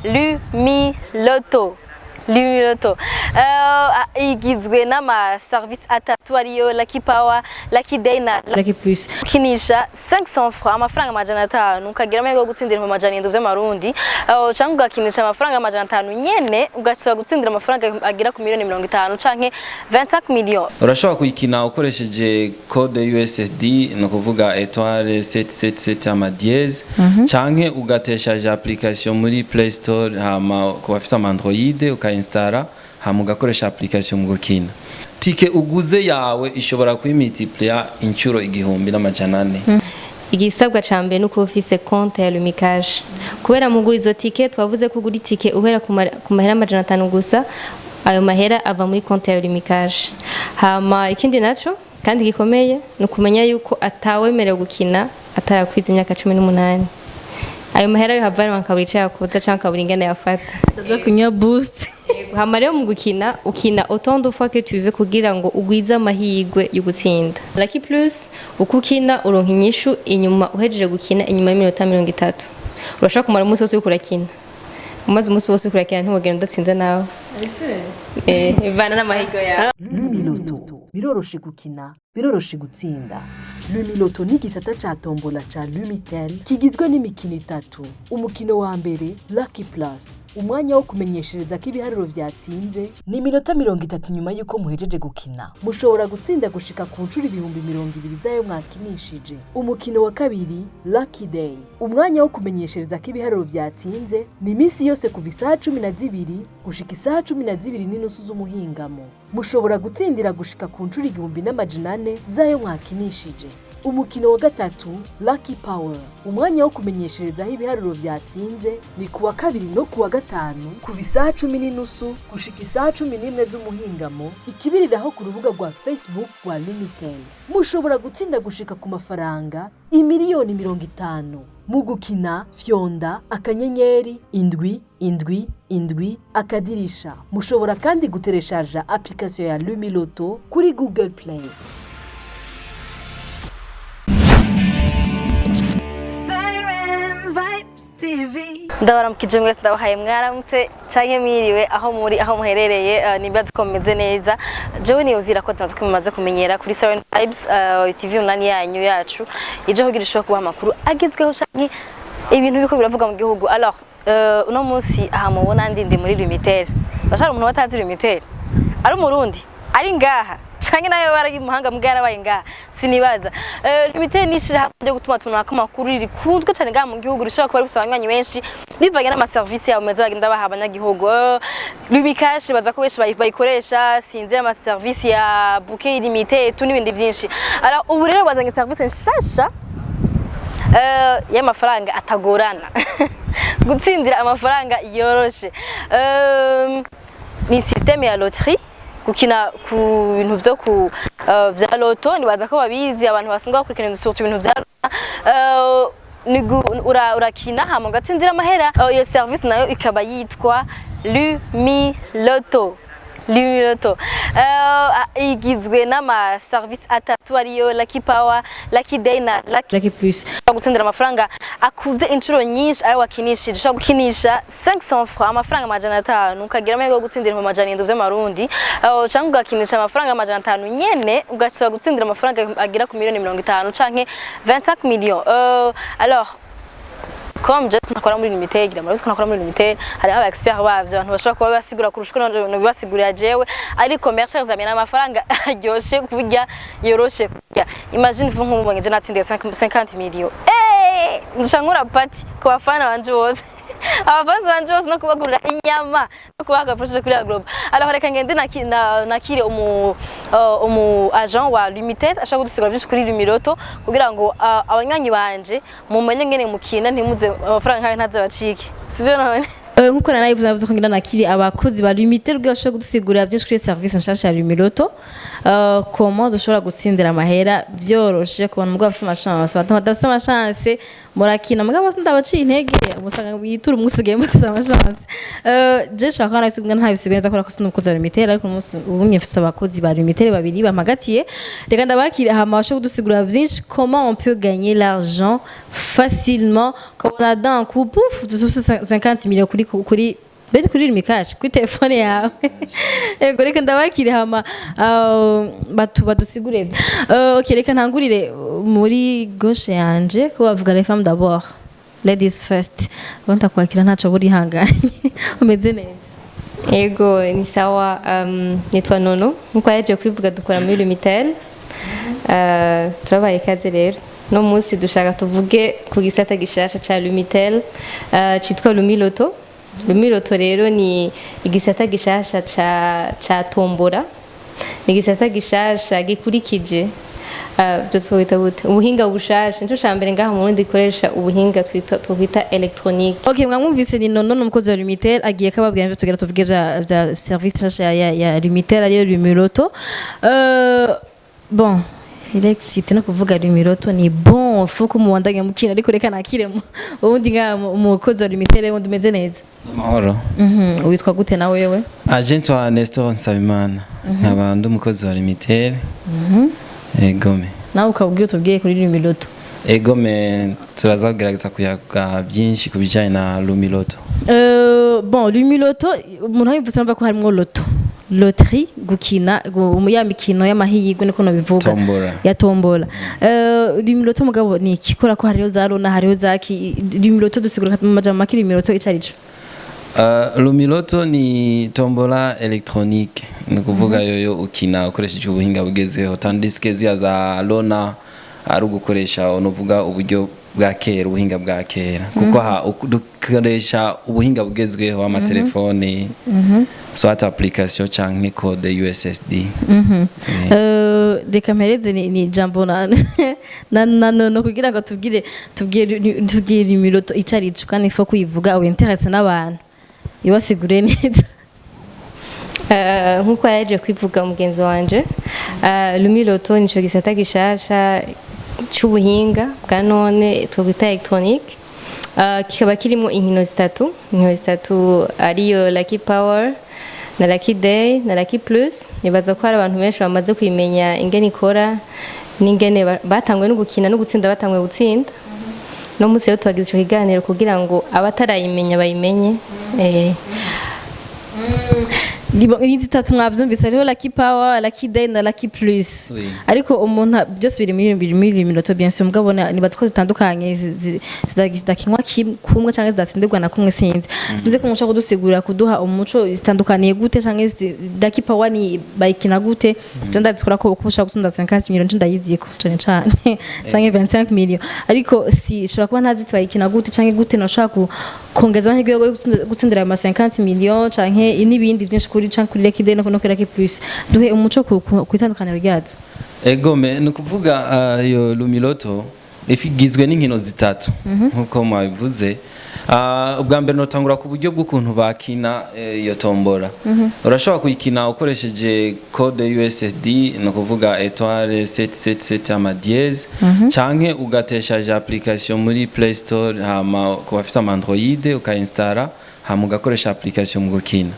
Lumi Loto. Igizwe n'ama service atatu ariyo Lucky Power, Lucky Day na Lucky Plus. Ukinisha 500 francs amafaranga amajana 5 ukagira amahirwe yo gutsindira mu majana 7 by'amarundi. Cyangwa ugakinisha amafaranga amajana 5 nyene ugasaba gutsindira amafaranga agira ku miliyoni 50 canke 25 millions. Urashobora kuyikina ukoresheje code USSD no kuvuga étoile 777 ama dièse canke ugateshaje application muri Play Store hama ku bafisa Android ukainstalla hama ugakoresha application mu gukina. Tike uguze yawe ishobora kwimultiplier inshuro 1400. Igisabwa cambe nuko ufise compte ya Lumikash. Kubera mugura izo tike twavuze ko ugura tike uhera ku mahera amajana 5 gusa, ayo mahera ava muri compte ya Lumikash. Hama ikindi naco kandi gikomeye nukumenya yuko atawemerewe gukina atarakwiza imyaka 18. Ayo mahera yo havara wankaburica yakoza canka buri ngene yafata. Tazo kunya boost. Hama rero mu gukina ukina autant de fois que tu veux kugira ngo ugwiza amahirwe yo gutsinda. Lucky Plus ukukina uronka inyishu inyuma uhejeje gukina inyuma y'iminota 30. Urashaka kumara umunsi wose ukurakina. Umaze umunsi wose ukurakina ntimugenda udatsinda nawe. Ivana n'amahirwe yawe. Lumi Loto biroroshe gukina, biroroshe gutsinda. Lumi Loto ni gisata ca tombola ca Lumitel kigizwe n'imikino 3. Umukino wa mbere Lucky Plus, umwanya wo kumenyeshereza ko ibiharuro vyatsinze ni minota 30 nyuma yuko muhejeje gukina. Mushobora gutsinda gushika ku ncuro 200 zayo mwakinishije. Umukino wa kabiri Lucky Day, umwanya wo kumenyeshereza ko ibiharuro vyatsinze ni iminsi yose kuva isaha 12 gushika isaha 12:30 z'umuhingamo. Mushobora gutsindira gushika ku ncuro 1400 zayo mwakinishije. Umukino wa gatatu Lucky Power, umwanya wo kumenyeshereza aho ibiharuro vyatsinze ni kuwa kabiri no kuwa gatanu kuva isaha 10:30 gushika isaha 11 z'umuhingamo, ikibiriraho ku rubuga rwa Facebook rwa Lumitel. Mushobora gutsinda gushika ku mafaranga imiliyoni 50. Mu gukina fyonda akanyenyeri indwi akadirisha. Mushobora kandi gutereshaja application ya Lumi Loto kuri Google Play. Ndabaramukije mwese ndabahaye mwaramutse canke mwiriwe aho muri aho muherereye nibaze ko meze neza. Jewe niyo uzira ko tanze kumaze kumenyera kuri Siren Vibes TV online yanyu yacu ije kugira ishobora kuba amakuru agezweho canke ibintu biko biravuga mu gihugu. Alors uno munsi aha mubona ndinde muri Lumitel. Bashara umuntu watazi Lumitel ari umurundi ari ngaha canke nayo baragiye muhanga mugara baye ngaha sinibaza. Lumitel nishira hamwe gutuma tunaka makuru riri kundwe cyane ngaha mu gihugu rishobora kuba rifite abanywanyi benshi bivanye n'ama service yawe meza bagenda baha abanyagihugu. Lumikash baza ko benshi bayikoresha sinze ama service ya bouquet illimité tu n'ibindi byinshi. Alors ubu rero bazanye service nshasha y'amafaranga atagorana gutsindira amafaranga yoroshe. Ni systeme ya loterie gukina ku bintu byo ku vya loto nibaza ko babizi abantu basanzwe bakurikira ibintu vya urakina hama ugatsindira amahera. Iyo service nayo ikaba yitwa Lumi Loto. Igizwe n'ama service atatu ariyo Lucky Power, Lucky Day na Lucky Plus. Gutsindira amafaranga akuze inshuro nyinshi ayo wakinishije. Ushaka gukinisha 500 francs amafaranga amajana 5 ukagira amahirwe yo gutsindira mu majana 7 by'amarundi. Cyangwa ugakinisha amafaranga amajana 5 nyene ugasaba gutsindira amafaranga agira ku miliyoni 50 canke 25 millions. Alors comme just nakora muri Lumitel gira murabizi ko nakora muri Lumitel hari aba expert bavyo abantu bashobora kuba basigura kurushwa no bibasigurira jewe ariko commercial zamena amafaranga aryoshe kurya yoroshe kurya. Imagine vu nk'umubonye je natsindiye 50 millions ndashangura party ku bafana banje bose abafanzi banje bose no kubagurira inyama no kubaga process kuri Globe. Alors reka ngende nakire umu agent wa Lumitel ashaka gudusigura byinshi kuri Lumi Loto kugira ngo abanyanyi banje mumenye ngene mukina ntimuze amafaranga nkawe ntazabacike sivyo none. Nkuko nanayivuze navuze ko ngira nakiri abakozi ba Lumitel bwashoboye gudusigurira byinshi kuri service nshasha ya Lumi Loto. Comment dushobora gutsindira amahera byoroshe ku bantu bwafise amachance badafise amachance murakina mugabo ndabaciye intege musanga yitura umusigaye mufise amashance je shaka nabisubwa ntabisigaye neza kora ko sinukoza Lumitel ariko umunsi ubunye mfise abakozi ba Lumitel babiri bampagatiye reka ndabakira hama basho kudusigura byinshi comment on peut gagner l'argent facilement comme on a d'un coup pouf 50 millions kuri beti kuri Lumikash kuri telefone yawe ego reka ndabakire hama badusigure okay reka ntangurire muri gauche yanje ko bavuga les femmes d'abord ladies first bonta kwakira ntaco buri hanganye umeze neza ego ni sawa nitwa Nono nkuko yaje kwivuga dukora muri Lumitel turabaye kaze rero no munsi dushaka tuvuge ku gisata gishasha ca Lumitel citwa Lumiloto. Lumiloto rero ni igisata gishasha ca tombora ni igisata gishasha gikurikije twita gute ubuhinga bushasha nico cambere ngaha mu Burundi ikoresha ubuhinga twita electronique. Okay mwamwumvise ni Nono n'umukozi wa Lumitel agiye kababwira ngo tugera tuvuge bya service ya Lumitel ariyo Lumiloto bon Alexis no kuvuga Lumiloto ni bon fuko muwandanya mukina ariko reka nakiremo ubundi nga umukozi wa Lumitel wundi umeze neza Mahoro. Witwa gute na wewe? Agent wa Nestor Nsabimana. Nkabandi umukozi wa Lumitel. Egome. Nawe ukabwira tubwiye kuri Lumiloto. Egome turazagerageza kuyaga byinshi kubijanye na Lumiloto. Bon Lumiloto umuntu yivuse mva ko harimo loto. Loterie gukina ya mikino y'amahirwe niko no bivuga ya tombola Lumiloto mugabo ni ikikora ko hariyo za Rona hariyo zaki Lumiloto dusigura mu majambo makiri Lumiloto icarico Lumiloto ni tombola electronique ni kuvuga yoyo ukina ukoresheje ubuhinga bugezeho tandis que zia za Rona ari gukoresha onovuga uburyo bwa kera ubuhinga bwa kera kuko dukoresha ubuhinga bugezweho ama telefone soit application canke code USSD. Reka mpereze ni jambo no kugira ngo tubwire Lumiloto icarico kandi fo kuyivuga au interesse n'abantu ibasigure neza. Nkuko yaje kwivuga mugenzi wanje Lumiloto nico gisata gishasha cy'ubuhinga bwa none twita electronique kikaba kirimo inkino zitatu ariyo Lucky Power na Lucky Day na Lucky Plus. Nibaza ko hari abantu benshi bamaze kwimenya ingene ikora n'ingene batangwe no gukina no gutsinda batangwe gutsinda no munsi yo twagize ico kiganiro kugira ngo abatarayimenya bayimenye Izi tatu mwavyumvise hariho Lucky Power, Lucky Day na Lucky Plus. Ariko umuntu byose biri muri Lumiloto bien sûr mugabo nibaza ko zitandukanye zidakinwa kumwe canke zidatsindirwa na kumwe sinzi ko mushaka kudusigura kuduha umuco zitandukaniye gute canke Lucky Power ni bayikina gute je ndazikora ko ushaka gutsinda 50 millions ndayiziko canke 25 millions ariko si shobora kuba ntaziti bayikina gute canke gute nashaka kongeza amahirwe yo gutsindira ama 50 millions canke n'ibindi byinshi kuri Lucky Day no kuri Lucky Plus duhe umuco ku itandukaniro ryazo. Egome no kuvuga yo Lumiloto ifigizwe n'inkino zitatu nkuko mwabivuze ubwa mbere notangura ku buryo bw'ukuntu bakina iyo tombora urashobora kuyikina ukoresheje code USSD no kuvuga étoile 777 ama dièse canke ugateshaje application muri Play Store hama ku bafite Android ukainstalla hama ugakoresha application mu gukina.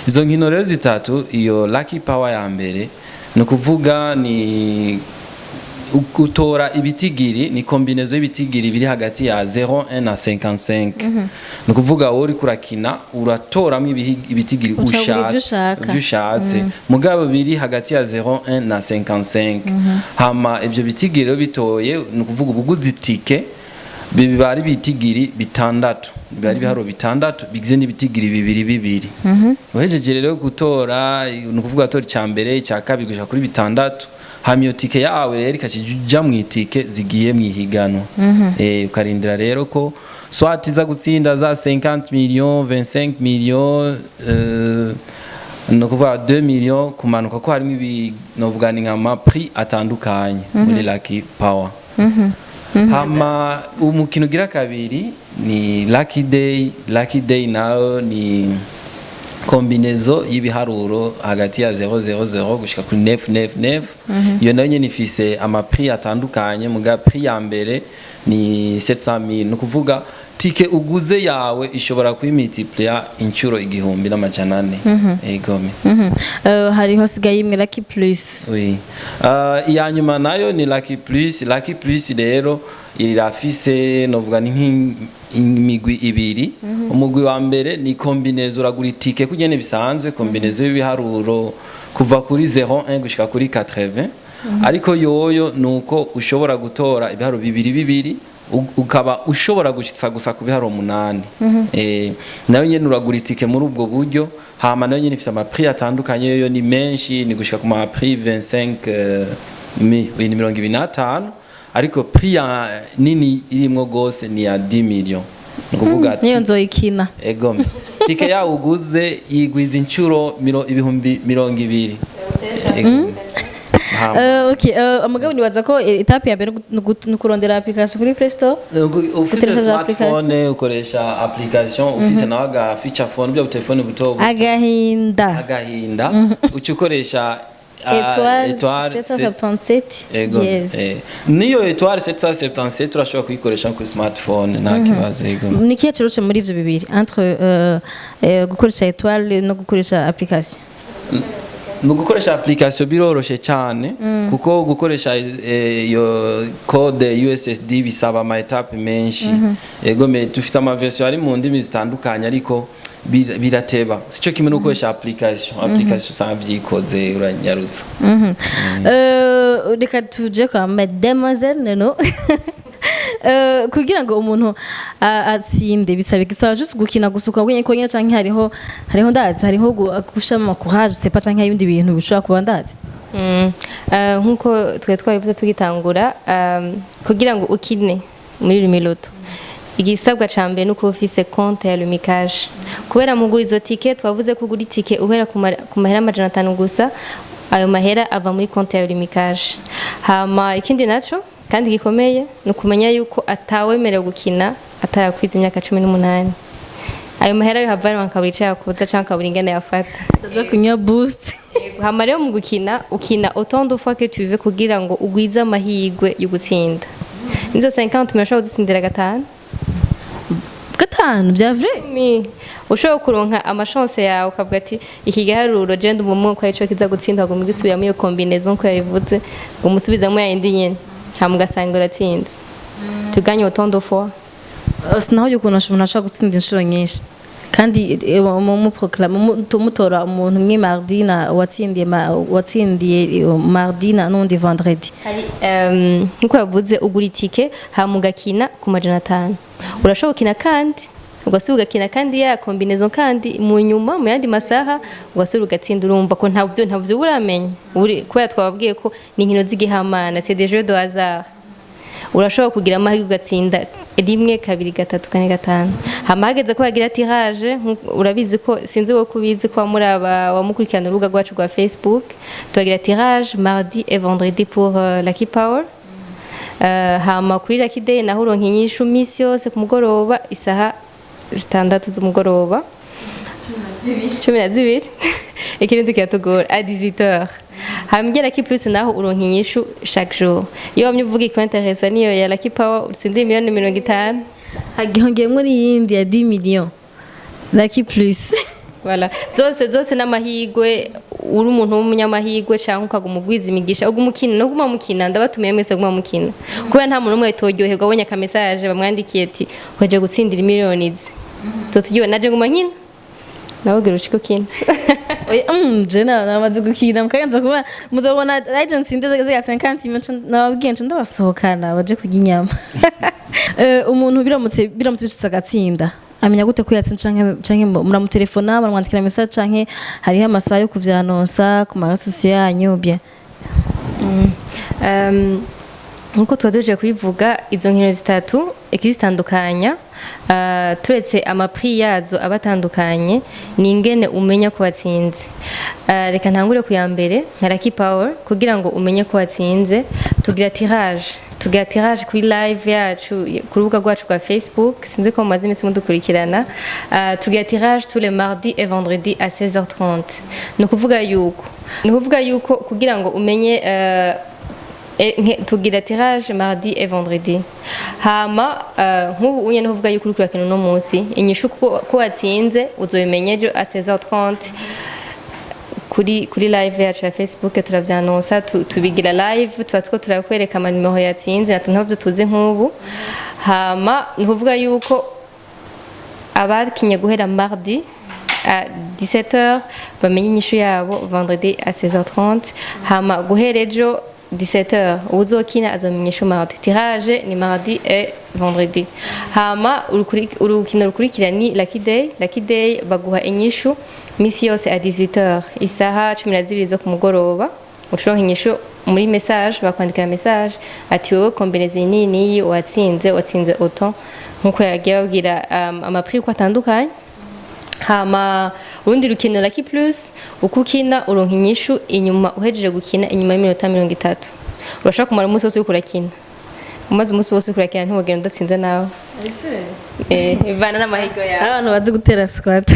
Izo nkino rero zitatu iyo Lucky Power ya mbere no kuvuga ni utora ibitigiri ni combinaison y'ibitigiri biri hagati ya 01 na 55 no kuvuga uri kurakina uratoramo ibitigiri ushatse mugabo biri hagati ya 01 na 55 hama ivyo bitigiri bitoye no kuvuga ubuguzi tike bibari bitigiri bitandatu bibari biharo bitandatu bigize n'ibitigiri bibiri uhejeje rero gutora no kuvuga tora cyambere cya kabiri gushaka kuri bitandatu hamyo tike yawe rero ikakija mu itike zigiye mwihiganwa ukarindira rero ko soit za gutsinda za 50 millions 25 millions no kuvuga 2 millions kumanuka ko harimo ibi no bugani nka prix atandukanye muri Lucky Power. Hama umukino gira kabiri ni Lucky Day. Lucky Day nayo ni combinaison y'ibiharuro hagati ya 000 gushika kuri 999 iyo nayo nyene ifise ama prix atandukanye muga prix ya mbere ni 700,000 ni ukuvuga tike uguze yawe ishobora kwimultiplier inshuro 1,400 egome hariho sigaye imwe Lucky Plus. oui iya nyuma nayo ni Lucky Plus rero irafise novuga ni imigwi ibiri umugwi wa mbere ni combinaison uragura itike kugene bisanzwe combinaison y'ibiharuro kuva kuri 01 gushika kuri 80 ariko yoyo nuko ushobora gutora ibiharuro bibiri ukaba ushobora gushitsa gusa ku biharuro 8 nayo nyene uragura itike muri ubwo buryo hama nayo nyene ifite ama prix atandukanye yoyo ni menshi ni gushika ku ma prix 25,000 ariko prix nini irimwo gose ni ya 10 millions nukuvuga ati niyo nzoyikina egome tike ya uguze yigwiza inshuro 200,000 okay amugabo nibaza ko etape ya mbere nukurondera application kuri Play Store ufise smartphone ukoresha application ufise nawe aga feature phone bya telefone buto agahinda ukoresha Étoile 777 yes niyo Étoile 777 turashobora kuyikoresha ku smartphone nta kibazo ni kiye cyarushe muri ivyo bibiri entre gukoresha Étoile no gukoresha application no gukoresha application biroroshe cyane kuko gukoresha iyo code USSD bisaba ama etape menshi ego me tufite ama version ari mu ndimi zitandukanye ariko birateba sico kimwe no gukoresha application savyikoze uranyarutsa reka tuje kwa mademoiselle no kugira ngo umuntu atsinde bisaba gusaba just gukina gusuka kwenye kwenye canke hariho ndazi hariho gushama courage c'est pas canke ibindi bintu bishobora kuba ndazi nkuko twabivuze tugitangura kugira ngo ukine muri Lumiloto igisabwa cambe nuko ufise compte ya Lumikage kubera mugura izo ticket twavuze ko ugura ticket uhera ku mahera 500 gusa ayo mahera ava muri compte ya Lumikage hama ikindi naco kandi gikomeye nukumenya yuko atawemerewe gukina atarakwiza imyaka 18 ayo mahera yo havara bankaburica yakuza canka buringana yafata taje kunya boost hama rero mu gukina ukina autant de fois que tu veux kugira ngo ugwize amahigwe yo gutsinda nizo 50 mashobora gutsindira gatanu bya vrai ushobora kuronka amashance yawe ukavuga ati iki giharuro je ndumwe ko arico kiza gutsinda ngo mugisubira muri combinaison ko yabivuze ngo musubizamo yindi nyene hamugasanga uratsinze tuganye autant de fois sinaho yuko nashobora gutsinda inshuro nyinshi kandi mu proclame mutora umuntu mwe mardi na watsindiye mardi na nundi vendredi nkuko yavuze ugura itike hamugakina ku 500 urashobora kina kandi ugasubira ugakina kandi ya combinaison kandi mu nyuma mu yandi masaha ugasubira ugatsinda urumva ko ntavyo uramenya kubera twababwiye ko ni inkino z'igihamana c'est des jeux de hasard urashobora kugira amahirwe ugatsinda rimwe kabiri gatatu kane gatanu hamageze ko bagira tirage urabizi ko sinzi wo kubizi ko muraba wamukurikirana urubuga rwacu rwa Facebook tugira tirage mardi et vendredi pour Lucky Power hama kuri Lucky Day naho uronka inyishu misi yose ku mugoroba isaha 6 z'umugoroba 12 ikindi tukatugora à 18h hamgera Lucky Plus naho uronka inyishu chaque jour iyo wamyuvuga ko interesa niyo ya Lucky Power utsinde miliyoni 50 hagihongeyemo n'iyindi ya 10 millions Lucky Plus voilà zose n'amahigwe uri umuntu w'umunyamahigwe cyangwa ukagumugwiza imigisha ugumukina no guma mukina ndabatumiye mwese guma mukina kubera nta muntu umwe toryoherwa abonye ka message bamwandikiye ati waje gutsindira miliyoni tusigiwe naje guma nkina nawe ushiko kina jena namaze gukina mukaganza kuba muzabona agency ndeze ya 50 mention nababwiye nje ndabasohokana baje kuginyama umuntu biramutse bicitse agatsinda amenya gute ko yatsinze canke muramutelefona baramwandikira message canke hariho amasaha yo kuvyanonsa ku masosio yanyu bien nkuko twadoje kubivuga izo nkino zitatu ikizitandukanya turetse amaprix yazo abatandukanye ni ingene umenya ko watsinze reka ntangure ku ya mbere nka Lucky Power kugira ngo umenye ko watsinze tugira tirage kuri live yacu ku rubuga rwacu rwa Facebook sinzi ko mumaze imisi mudukurikirana tugira tirage tous les mardis et vendredis à 16h30 ni ukuvuga yuko kugira ngo umenye tugira tirage mardi et vendredi hama nk'ubu unye ntuvuga yuko uri kurakina no munsi inyishu ko watsinze uzobimenya ejo à 16h30 kuri live yacu ya Facebook turavyanonsa tubigira live tuba turakwereka amanimero yatsinze nato ntabyo tuzi nk'ubu hama ntuvuga yuko abakinye guhera mardi à 17h bamenye inyishu yabo vendredi à 16h30 hama guhera ejo 17h uzokina azamenyesha mardi tirage ni mardi et vendredi hama urukino rukurikira ni lucky day baguha inyishu misi yose à 18h isaha 12 zo kumugoroba ushonka inyishu muri message bakwandikira message ati wowe combinaison nini watsinze autant nkuko yagiye babwira amaprix ko atandukanye hama urundi rukino Lucky Plus ukukina uronka inyishu inyuma uhejeje gukina inyuma y'iminota 30 urashaka kumara umunsi wose ukurakina umaze umunsi wose ukurakina ntibogera udatsinze nawe ivana n'amahigo yawe abantu bazi gutera squat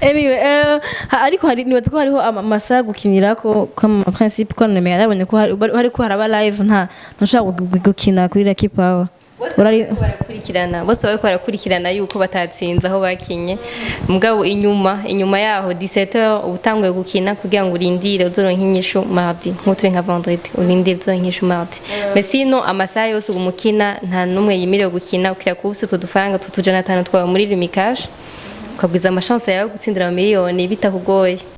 anyway ariko hari nibaza ko hariho amasaha gukinirako comme principe ko nemeye nabonye ko hari ko haraba live nta ntushaka gukina kuri Lucky Power bose barakurikirana yuko batatsinze aho bakinye mugabo inyuma yaho 17h ubutanguye gukina kugira ngo urindire uzoronka inyishu mardi nk'uturi nka vendredi urindire uzoronka inyishu mardi mais sinon amasaha yose umukina nta numwe yimiriwe gukina ukira kubuse tudufaranga tutujana 5 twawe muri Lumikage ukagwiza amachance yawe gutsindira miliyoni bitakugoye